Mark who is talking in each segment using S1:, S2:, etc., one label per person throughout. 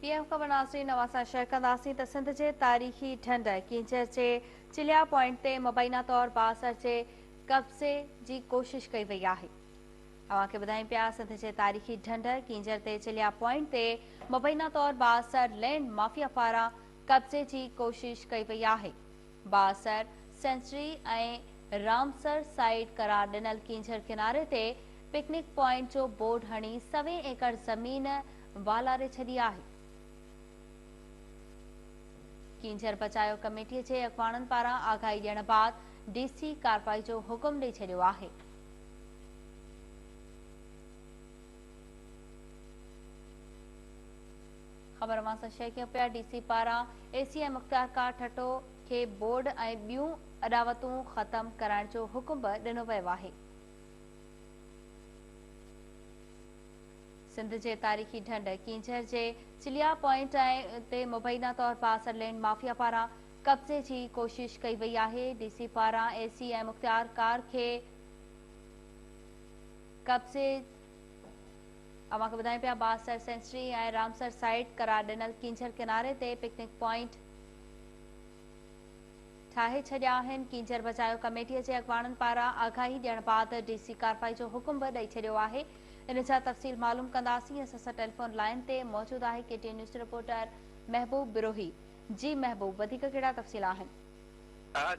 S1: PM ख़बर नाज़रीन नवासा share कंदासीं त सिंध जे तारीख़ी ढंढ कींचर जे चिलिया पॉइंट ते मुबैना तौर बासर जे कब्ज़े जी कोशिश कई वई आहे। अव्हांखे ॿुधायूं पिया सिंध जे तारीख़ी ढंढ कींचर ते चिलिया पॉइंट ते मुबैना तौर बासर लैंड माफ़िया पारां कब्ज़े जी कोशिश कई वई आहे। बासर सेंचुरी ऐं रामसर साइट करार ॾिनल कींचर किनारे ते पिकनिक पॉइंट जो बोर्ड हणी 100 एकड़ ज़मीन वालारे छॾी आहे। कींचर बचायो कमेटी जे अॻवाननि पारां आगाही ॾियण बाद डीसी कार्रवाई जो हुकुम ॾेई छॾियो आहे। ख़बर मां शेयर कयूं पिया डीसी पारां एसीएम मुख्तार कार ठट्टो खे बोर्ड ऐं ॿियूं अॾावतूं ख़त्म कराइण जो हुकुम बि ॾिनो वियो आहे। सिंध जे तारीख़ी ढंढ कींचर जे चिलिया पॉइंट ते मुबैना तौर बासर लैंड माफ़िया पारां कब्ज़े जी कोशिश कई वई आहे। डीसी पारां एसीएम मुख्तार कार खे कब्ज़े अव्हांखे ॿुधायूं पिया बासर सेंचुरी ऐं रामसर साइट करार ॾिनल कींचर किनारे ते पिकनिक पॉइंट ठाहे छॾिया आहिनि। कींचर बचायो कमेटीअ जे अॻवाननि पारां आगाही ॾियण बाद डीसी कार्रवाई जो हुकुम बि ॾेई छॾियो आहे। इन जा तफ़सील मालूम कंदासीं। असां सां टेलीफोन लाइन ते मौजूद आहे केटीएन न्यूज़ रिपोर्टर महबूब बिरोही। जी महबूब, वधीक कहिड़ा तफ़सील आहिनि?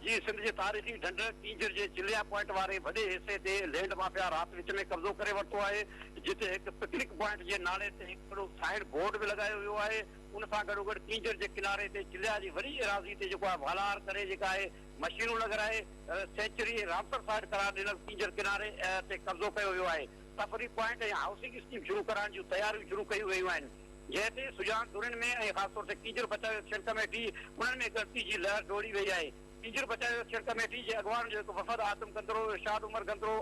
S2: जी, सिंध जे तारीख़ी ढंढ कींचर जे चिलिया पॉइंट वारे वॾे हिसे ते लैंड माफ़िया राति विच में कब्ज़ो करे वरितो आहे, जिते हिकु पिकनिक पॉइंट जे नाले ते हिकिड़ो साइन बोर्ड बि लॻायो वियो आहे। उन सां गॾोगॾु कींचर जे किनारे ते चिलिया जी वॾी एराज़ी ते जेको आहे वालार करे जेका आहे मशीनूं लॻाए सेंचुरी रामसर साइड करार ॾिनल कींचर किनारे ते कब्ज़ो कयो वियो आहे। तफ़री पॉइंट ऐं हाउसिंग स्कीम शुरू कराइण जूं तयारियूं शुरू कयूं वयूं आहिनि, जंहिं ते सुजान दुरनि में ऐं ख़ासि तौर ते कींचर बचाव एक्शन कमेटी उन्हनि में गश्ती जी लहर दौड़ी वई आहे। कींचर बचाव एक्शन कमेटी जे अॻवान जो हिकु वफ़द आदम गंदरो, इरशाद उमर गंदरो,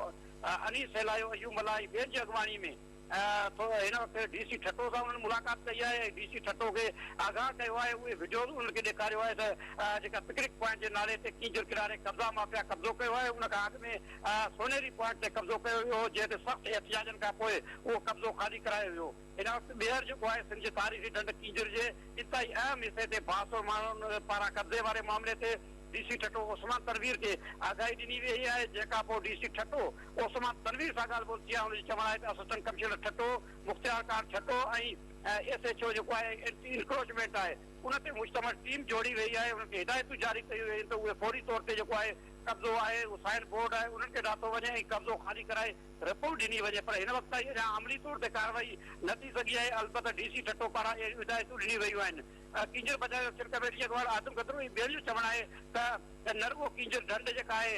S2: अनीस सैलायो, अयूब मलाई ॿियनि जी अॻवानी में हिन वक़्तु डीसी ठट्टो सां उन्हनि मुलाक़ात कई आहे ऐं डीसी ठट्टो खे आगाह कयो आहे। उहे वीडियोज़ उन्हनि खे ॾेखारियो आहे त जेका पिकनिक पॉइंट जे नाले ते कींचर किनारे कब्ज़ा माफ़िया कब्ज़ो कयो आहे, उन खां अॻु में सोनेरी पॉइंट ते कब्ज़ो कयो वियो हो, जंहिं ते सख़्तु एहतिजाजनि खां पोइ उहो कब्ज़ो ख़ाली करायो वियो। हिन वक़्तु ॿीहर जेको आहे सिंध जे तारीख़ी ढंढ कींचर जे इंतहाई अहम हिसे ते बासर माण्हुनि पारां कब्ज़े वारे मामले ते डीसी ठट्टो ओसमान तनवीर खे आगाही ॾिनी वई आहे। जंहिंखां पोइ डीसी ठट्टो ओसमान तनवीर सां ॻाल्हि ॿोल थी आहे। हुनजो चवणु आहे त असिस्टेंट कमिश्नर ठट्टो, मुख्तियार कार ठट्टो ऐं एसएचओ जेको आहे एंटी इंक्रोचमेंट आहे उन ते मुश्तमल टीम जोड़ी वई आहे। उन्हनि खे हिदायतूं जारी कयूं वयूं त उहे फौरी तौर ते जेको आहे कब्ज़ो आहे उहो साइन बोर्ड आहे उन्हनि खे ॾातो वञे ऐं कब्ज़ो ख़ाली कराए रिपोर्ट ॾिनी वञे। पर हिन वक़्तु ताईं अञा अमली तौर ते कार्रवाई न थी सघी आहे। अलबत्त डीसी ठट्टो पारां अहिड़ियूं हिदायतूं ॾिनी वयूं आहिनि। कींचर बचाव एक्शन कमेटी जे अॻवान आदम गंदरो ऐं ॿियनि जो चवणु आहे त न रुॻो कींचर ढंढ जेका आहे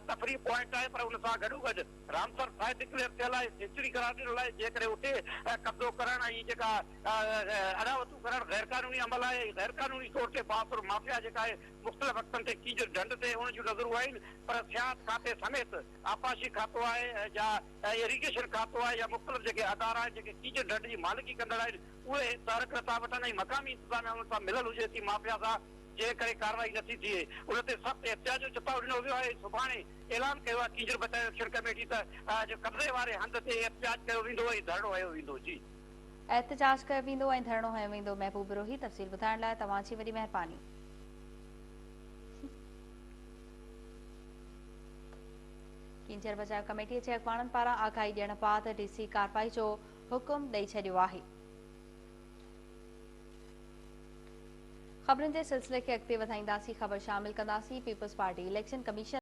S2: तफ़री पॉइंट आहे, पर उन सां गॾोगॾु रामसर साइट डिक्लेयर थियल आहे, सेंचुरी करार ॾिनल आहे, जंहिं करे उते कब्ज़ो करण ऐं जेका अॾावतूं करण गैर कानूनी अमल आहे। गैर कानूनी तौर ते बासुर माफ़िया जेका आहे मुख़्तलिफ़ वक़्तनि ते कींचर ढंढ ते उन जूं नज़रूं आहिनि, पर सियाहत खाते समेत आपाशी खातो आहे या इरीगेशन खातो आहे या मुख़्तलिफ़ जेके अदारा आहिनि जेके कींचर ढंढ जी मालिकी कंदड़ आहिनि उहे तारक था वठनि ऐं मक़ामी इंतिज़ामिया उन सां मिलियल हुजे थी माफ़िया सां, जंहिं करे कार्रवाई नथी थिए। उन ते सख़्तु एहतिजाज जो चेताव ॾिनो वियो आहे। सुभाणे ऐलान कयो आहे कींचर बचाव एक्शन कमेटी त कब्ज़े वारे हंध ते एहतिजाज कयो वेंदो ऐं धरणो हयो वेंदो। जी,
S1: एहतिजाज कयो वेंदो ऐं धरणो हयो वेंदो। महबूब बिरोही, तफ़सील ॿुधाइण लाइ तव्हांजी वॾी महिरबानी। कींचर बचाव कमेटीअ जे अॻवाननि पारां आगाही ॾियण बाद डीसी कार्रवाई जो हुकुम ॾेई छॾियो आहे। ख़बरुनि जे सिलसिले खे अॻिते वधाईंदासीं। ख़बर शामिल कंदासीं। Peoples party election commission